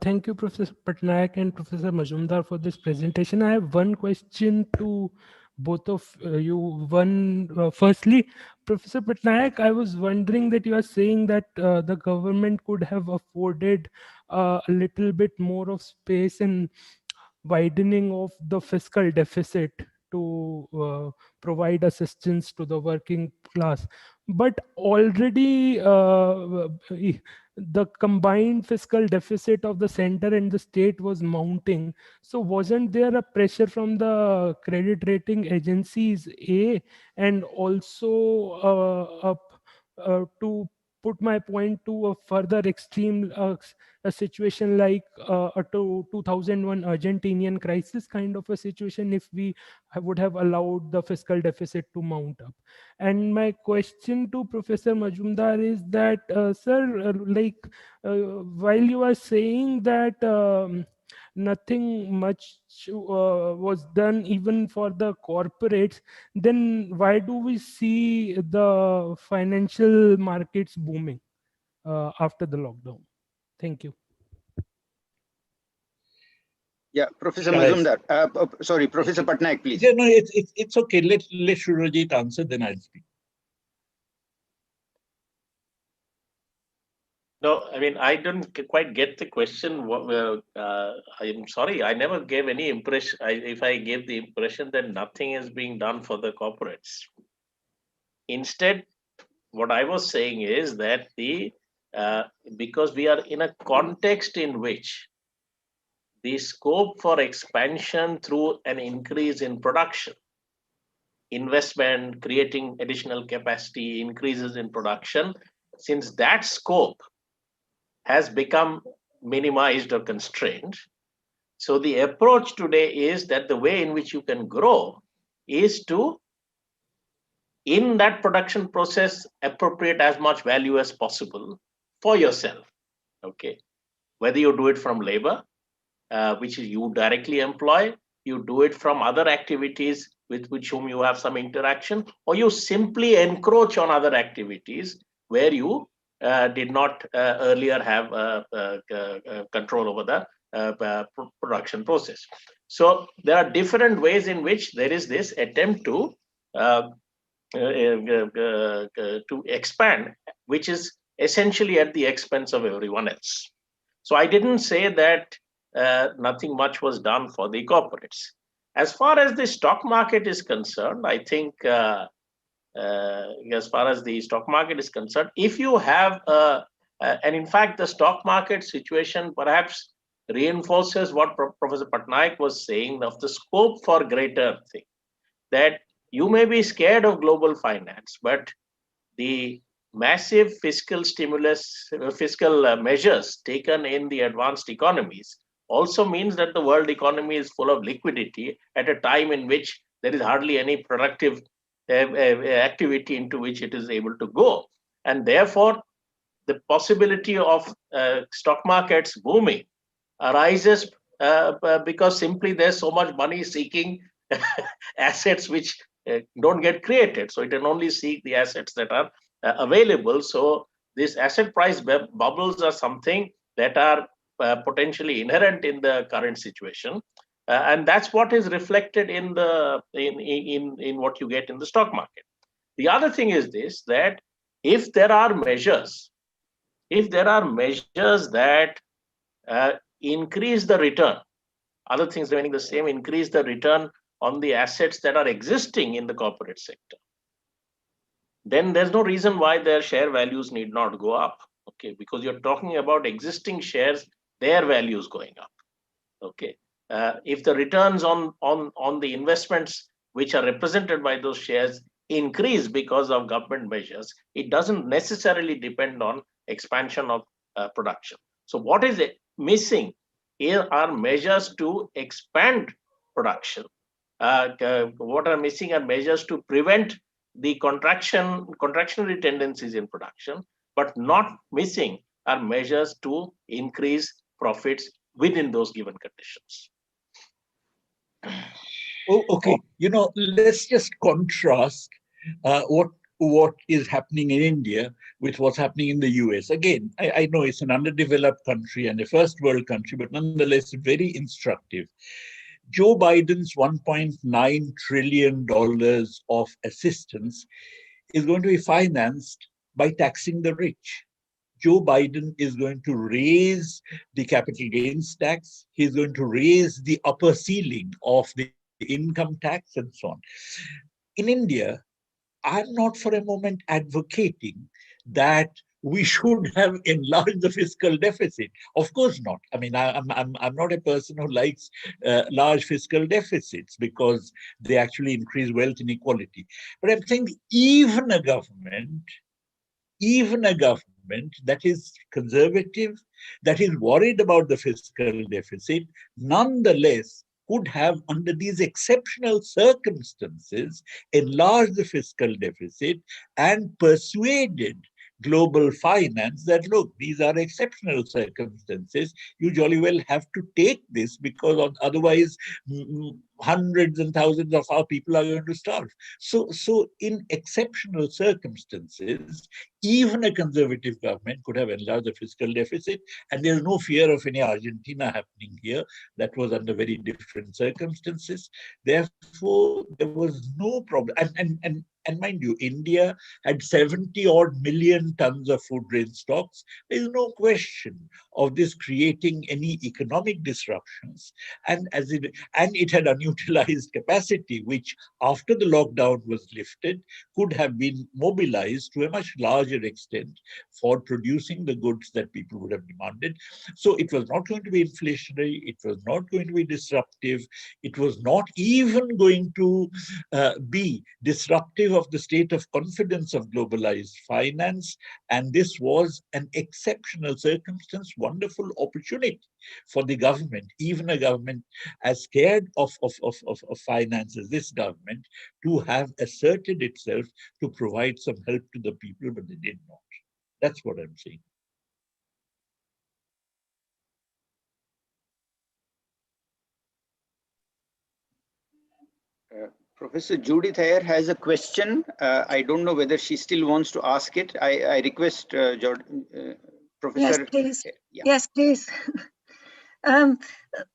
Thank you, Professor Patnaik and Professor Majumdar, for this presentation. I have one question to both of you. Firstly, Professor Patnaik, I was wondering that you are saying that the government could have afforded a little bit more of space in widening of the fiscal deficit to provide assistance to the working class. But already the combined fiscal deficit of the center and the state was mounting. So wasn't there a pressure from the credit rating agencies, and also to put my point to a further extreme, a situation like a 2001 Argentinian crisis kind of a situation, if we would have allowed the fiscal deficit to mount up? And my question to Professor Majumdar is that, sir, while you are saying that nothing much was done even for the corporates, then why do we see the financial markets booming after the lockdown? Thank you. Yeah, Professor Shall I- Majumdar. Sorry, Professor Patnaik, please. Yeah, no, it's okay. Let Surajit answer, then I'll speak. No, I mean, I don't quite get the question. I'm sorry, I never gave any impression. If I gave the impression that nothing is being done for the corporates. Instead, what I was saying is that because we are in a context in which the scope for expansion through an increase in production, investment, creating additional capacity, increases in production, since that scope has become minimized or constrained. So the approach today is that the way in which you can grow is to, in that production process, appropriate as much value as possible for yourself. Okay, whether you do it from labor, which you directly employ, you do it from other activities with which whom you have some interaction, or you simply encroach on other activities where you did not earlier have control over the production process. So there are different ways in which there is this attempt to expand, which is essentially at the expense of everyone else. So I didn't say that nothing much was done for the corporates. As far as the stock market is concerned, I think as far as the stock market is concerned, if you have, and in fact, the stock market situation perhaps reinforces what Professor Patnaik was saying of the scope for greater thing, that you may be scared of global finance, but the massive fiscal stimulus, fiscal measures taken in the advanced economies also means that the world economy is full of liquidity at a time in which there is hardly any productive activity into which it is able to go. And therefore, the possibility of stock markets booming arises because simply there's so much money seeking assets which don't get created. So it can only seek the assets that are available. So these asset price bubbles are something that are potentially inherent in the current situation. And that's what is reflected in the in what you get in the stock market. The other thing is this, that if there are measures that increase the return, other things remaining the same, increase the return on the assets that are existing in the corporate sector, then there's no reason why their share values need not go up. Okay, because you're talking about existing shares, their values going up. Okay, if the returns on the investments which are represented by those shares increase because of government measures, it doesn't necessarily depend on expansion of production. So what is missing here are measures to expand production. What are missing are measures to prevent the contractionary tendencies in production, but not missing are measures to increase profits within those given conditions. Oh, okay. You know, let's just contrast what what is happening in India with what's happening in the US. Again, I know it's an underdeveloped country and a first world country, but nonetheless very instructive. Joe Biden's $1.9 trillion of assistance is going to be financed by taxing the rich. Joe Biden is going to raise the capital gains tax. He's going to raise the upper ceiling of the income tax and so on. In India, I'm not for a moment advocating that we should have enlarged the fiscal deficit. Of course not. I mean, I'm not a person who likes large fiscal deficits because they actually increase wealth inequality. But I'm saying even a government that is conservative, that is worried about the fiscal deficit, nonetheless could have, under these exceptional circumstances, enlarged the fiscal deficit and persuaded global finance that, look, these are exceptional circumstances. You jolly well have to take this because otherwise hundreds and thousands of our people are going to starve. So in exceptional circumstances, even a conservative government could have enlarged the fiscal deficit, and there's no fear of any Argentina happening here. That was under very different circumstances. Therefore, there was no problem. And mind you, India had 70 odd million tons of food grain stocks. There is no question of this creating any economic disruptions. And it had unutilized capacity, which after the lockdown was lifted, could have been mobilized to a much larger extent for producing the goods that people would have demanded. So it was not going to be inflationary. It was not going to be disruptive. It was not even going to be disruptive of the state of confidence of globalized finance. And this was an exceptional circumstance, wonderful opportunity for the government, even a government as scared of finance as this government, to have asserted itself to provide some help to the people, but they did not. That's what I'm saying. Professor Judith Ayer has a question. I don't know whether she still wants to ask it. I request Professor. Yes, please. Yeah. Yes, please.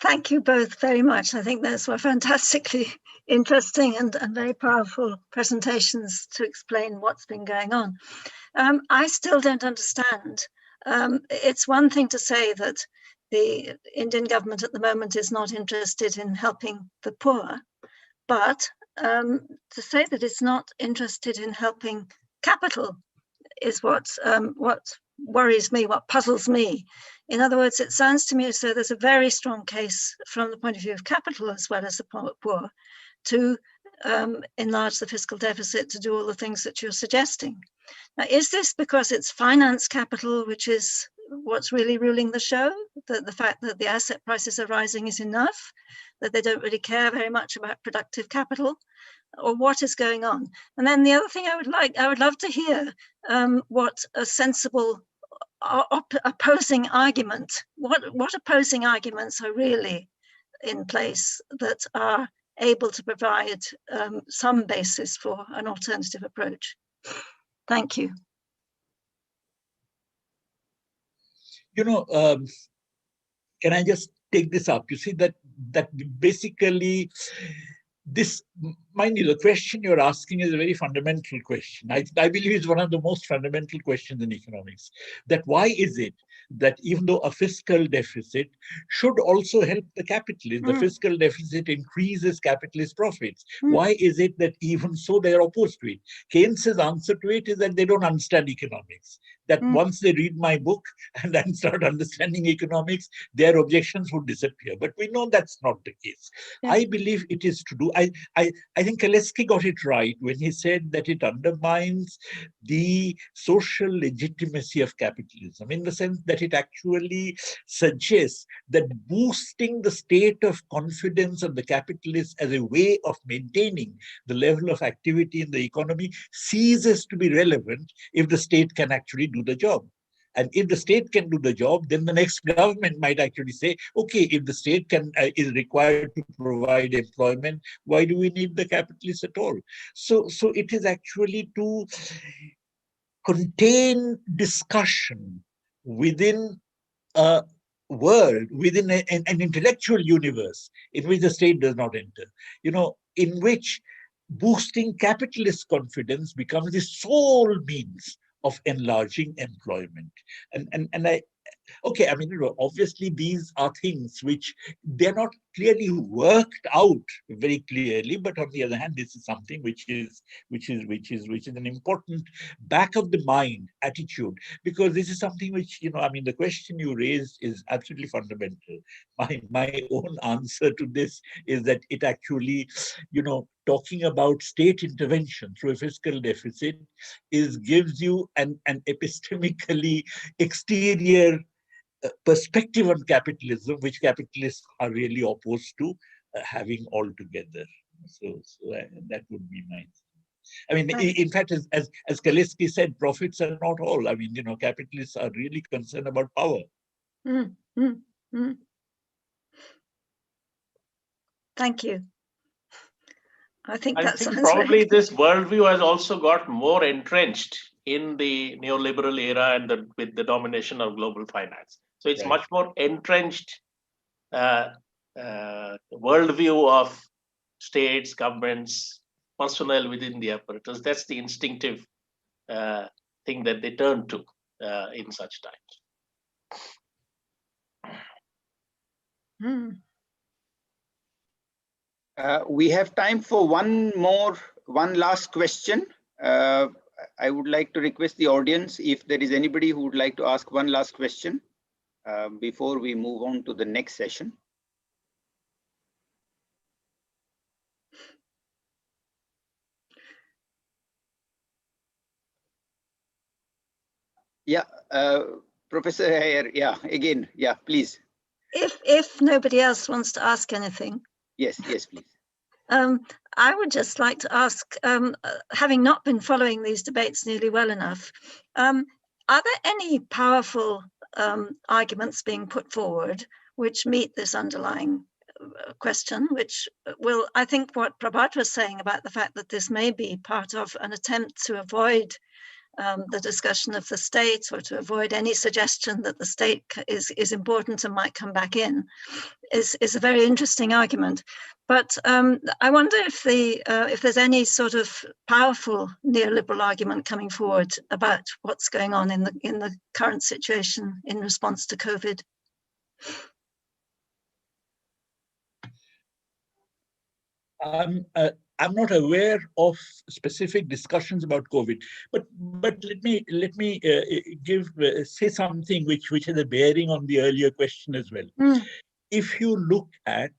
Thank you both very much. I think those were fantastically interesting and very powerful presentations to explain what's been going on. I still don't understand. It's one thing to say that the Indian government at the moment is not interested in helping the poor, but to say that it's not interested in helping capital is what worries me, what puzzles me. In other words, it sounds to me as though there's a very strong case from the point of view of capital as well as the poor to enlarge the fiscal deficit, to do all the things that you're suggesting. Now, is this because it's finance capital, which is what's really ruling the show? That the fact that the asset prices are rising is enough, that they don't really care very much about productive capital? Or what is going on? And then the other thing I would love to hear what a sensible opposing argument, what opposing arguments are really in place that are able to provide some basis for an alternative approach. Thank you. You know, can I just take this up? You see that basically this, mind you, the question you're asking is a very fundamental question. I believe it's one of the most fundamental questions in economics. That why is it that even though a fiscal deficit should also help the capitalist, the fiscal deficit increases capitalist profits. Why is it that even so they are opposed to it? Keynes's answer to it is that they don't understand economics. That once they read my book and then start understanding economics, their objections would disappear. But we know that's not the case. Yeah. I believe it is to do. I think Kaleski got it right when he said that it undermines the social legitimacy of capitalism, in the sense that it actually suggests that boosting the state of confidence of the capitalists as a way of maintaining the level of activity in the economy ceases to be relevant if the state can actually do the job. And if the state can do the job, then the next government might actually say, okay, if the state is required to provide employment, why do we need the capitalists at all? So it is actually to contain discussion within a world, within an intellectual universe in which the state does not enter, in which boosting capitalist confidence becomes the sole means of enlarging employment. And I okay, I mean, obviously these are things which they're not clearly worked out very clearly, but on the other hand, this is something which is an important back of the mind attitude, because this is something which, I mean, the question you raised is absolutely fundamental. My own answer to this is that it actually, talking about state intervention through a fiscal deficit gives you an epistemically exterior perspective on capitalism, which capitalists are really opposed to having altogether. So that would be my. I mean, in fact, as Kaliski said, profits are not all. I mean, capitalists are really concerned about power. Thank you. I think probably this worldview has also got more entrenched in the neoliberal era and with the domination of global finance. So it's much more entrenched worldview of states, governments, personnel within the apparatus. That's the instinctive thing that they turn to in such times. We have time for one last question. I would like to request the audience, if there is anybody who would like to ask one last question before we move on to the next session. Yeah, Professor Hayer, yeah, again, yeah, please. If nobody else wants to ask anything. Yes, please. I would just like to ask, having not been following these debates nearly well enough, are there any powerful arguments being put forward which meet this underlying question, which will, I think what Prabhat was saying about the fact that this may be part of an attempt to avoid the discussion of the state, or to avoid any suggestion that the state is important and might come back in, is a very interesting argument. But I wonder if there's any sort of powerful neoliberal argument coming forward about what's going on in the current situation in response to COVID. I'm not aware of specific discussions about COVID, but let me say something which has a bearing on the earlier question as well. If you look at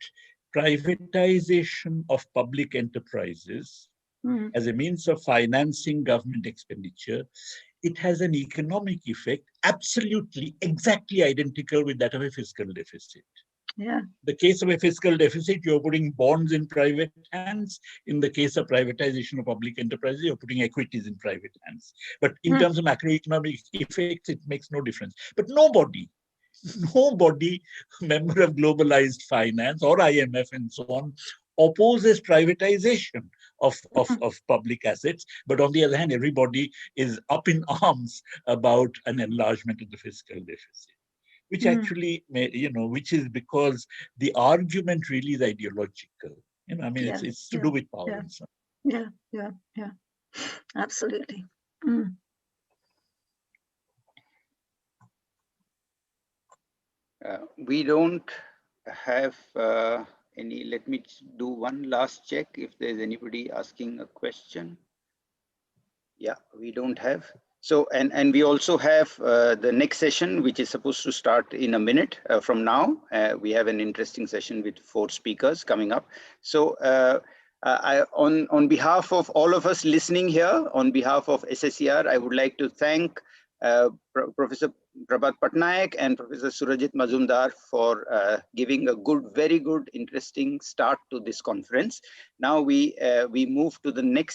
privatization of public enterprises as a means of financing government expenditure, it has an economic effect absolutely exactly identical with that of a fiscal deficit. Yeah. The case of a fiscal deficit, you're putting bonds in private hands. In the case of privatization of public enterprises, you're putting equities in private hands. But in terms of macroeconomic effects, it makes no difference. But nobody, member of globalized finance or IMF and so on, opposes privatization of public assets. But on the other hand, everybody is up in arms about an enlargement of the fiscal deficit. Which actually, which is because the argument really is ideological. I mean, it's to do with power and so on. Yeah, absolutely. We don't have any. Let me do one last check if there's anybody asking a question. Yeah, we don't have. So, and we also have the next session, which is supposed to start in a minute from now. We have an interesting session with 4 speakers coming up. So on behalf of all of us listening here, on behalf of SSER, I would like to thank Professor Prabhat Patnaik and Professor Surajit Mazumdar for giving a very good, interesting start to this conference. Now we move to the next